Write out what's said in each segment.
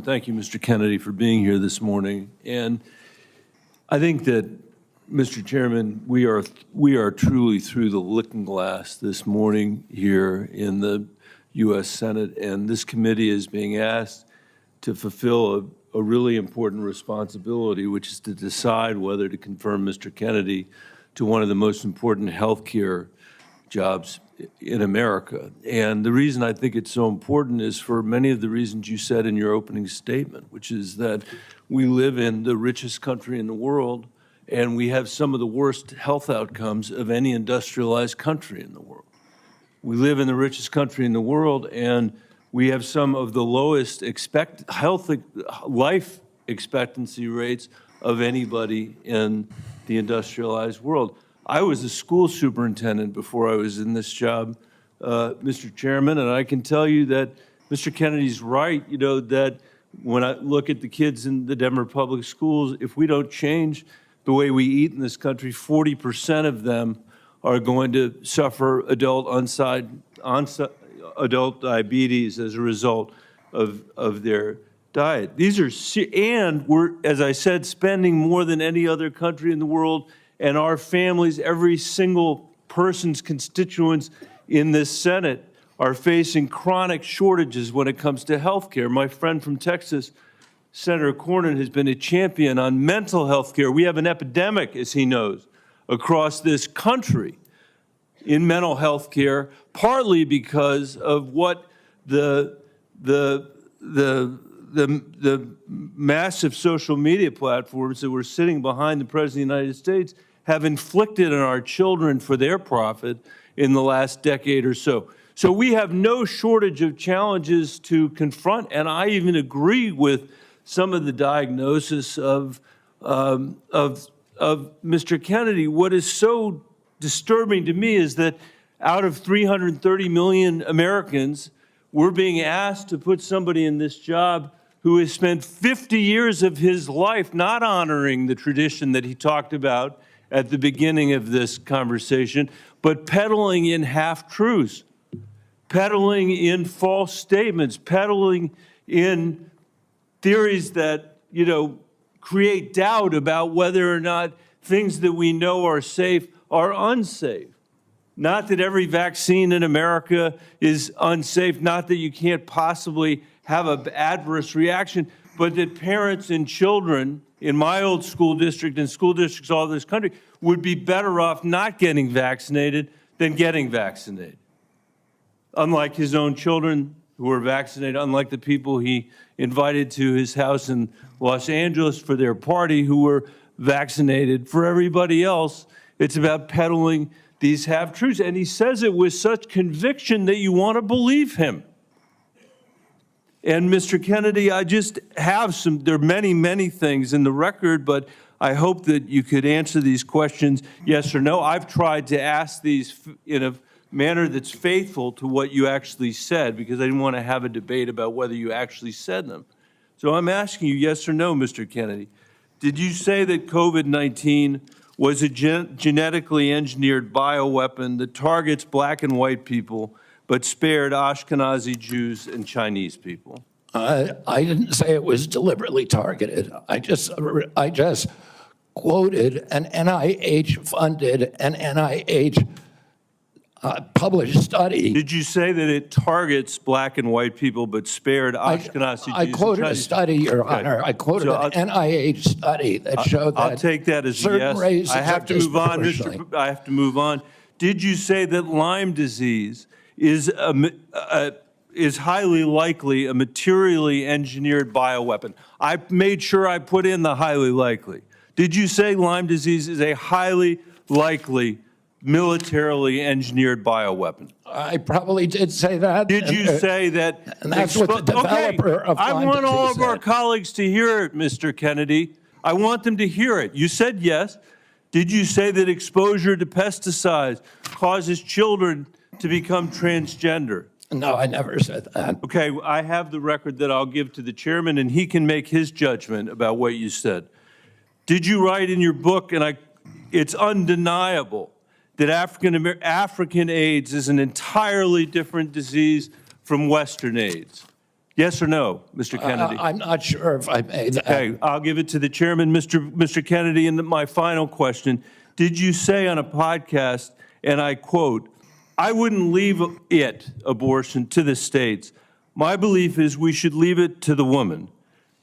Thank you, Mr. Kennedy, for being here this morning. And I think that, Mr. Chairman, we are truly through the looking glass this morning here in the U.S. Senate, and this committee is being asked to fulfill a really important responsibility, which is to decide whether to confirm Mr. Kennedy to one of the most important health care jobs in America. And the reason I think it's so important is for many of the reasons you said in your opening statement, which is that we live in the richest country in the world, and we have some of the worst health outcomes of any industrialized country in the world. We live in the richest country in the world, and we have some of the lowest life expectancy rates of anybody in the industrialized world. I was a school superintendent before I was in this job, Mr. Chairman, and I can tell you that Mr. Kennedy's right, that when I look at the kids in the Denver public schools, if we don't change the way we eat in this country, 40% of them are going to suffer adult diabetes as a result of their diet. And we're, as I said, spending more than any other country in the world, and our families, every single person's constituents in this Senate are facing chronic shortages when it comes to health care. My friend from Texas, Senator Cornyn, has been a champion on mental health care. We have an epidemic, as he knows, across this country in mental health care, partly because of what the massive social media platforms that were sitting behind the President of the United States have inflicted on our children for their profit in the last decade or so. So we have no shortage of challenges to confront, and I even agree with some of the diagnosis of Mr. Kennedy. What is so disturbing to me is that out of 330 million Americans, we're being asked to put somebody in this job who has spent 50 years of his life not honoring the tradition that he talked about at the beginning of this conversation, but peddling in half-truths, peddling in false statements, peddling in theories that, create doubt about whether or not things that we know are safe are unsafe. Not that every vaccine in America is unsafe, not that you can't possibly have an adverse reaction, but that parents and children in my old school district and school districts all over this country would be better off not getting vaccinated than getting vaccinated. Unlike his own children who were vaccinated, unlike the people he invited to his house in Los Angeles for their party who were vaccinated. For everybody else, it's about peddling these half-truths. And he says it with such conviction that you want to believe him. And Mr. Kennedy, I just have there are many, many things in the record, but I hope that you could answer these questions yes or no. I've tried to ask these in a manner that's faithful to what you actually said, because I didn't want to have a debate about whether you actually said them. So I'm asking you yes or no, Mr. Kennedy. Did you say that COVID-19 was a genetically engineered bioweapon that targets black and white people but spared Ashkenazi Jews and Chinese people? I didn't say it was deliberately targeted. I just quoted an NIH-funded and NIH published study. Did you say that it targets black and white people but spared Ashkenazi Jews? I quoted a study, Your Honor. I quoted an NIH study that showed that I'll take that as a yes. I have to move on, I have to move on. Did you say that Lyme disease is highly likely a materially engineered bioweapon? I made sure I put in the highly likely. Did you say Lyme disease is a highly likely militarily engineered bioweapon? I probably did say that. Did you say that? And that's what the developer of Lyme I want all of disease our said. colleagues to hear it, Mr. Kennedy. I want them to hear it. You said yes. Did you say that exposure to pesticides causes children to become transgender? No, I never said that. Okay, I have the record that I'll give to the chairman, and he can make his judgment about what you said. Did you write in your book, and it's undeniable, that African AIDS is an entirely different disease from Western AIDS? Yes or no, Mr. Kennedy? I'm not sure if I made that. Okay, I'll give it to the chairman, Mr. Kennedy. And my final question, did you say on a podcast, and I quote, "I wouldn't leave abortion, to the states. My belief is we should leave it to the woman.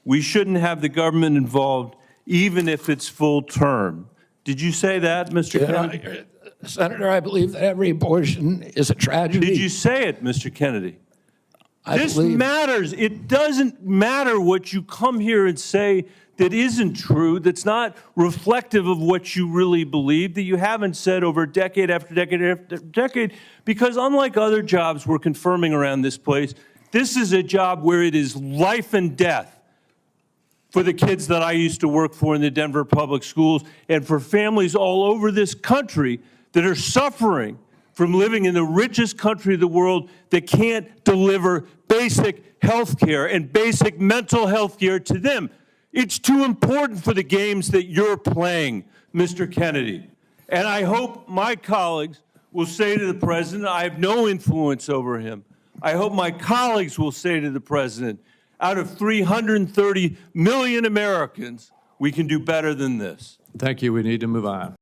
We shouldn't have the government involved, even if it's full term." Did you say that, Mr. Kennedy? Senator, I believe that every abortion is a tragedy. Did you say it, Mr. Kennedy? This believe- matters. It doesn't matter what you come here and say that isn't true, that's not reflective of what you really believe, that you haven't said over decade after decade after decade, because unlike other jobs we're confirming around this place, this is a job where it is life and death for the kids that I used to work for in the Denver public schools and for families all over this country that are suffering from living in the richest country of the world that can't deliver basic health care and basic mental health care to them. It's too important for the games that you're playing, Mr. Kennedy. And I hope my colleagues will say to the president, I have no influence over him. I hope my colleagues will say to the president, out of 330 million Americans, we can do better than this. Thank you. We need to move on.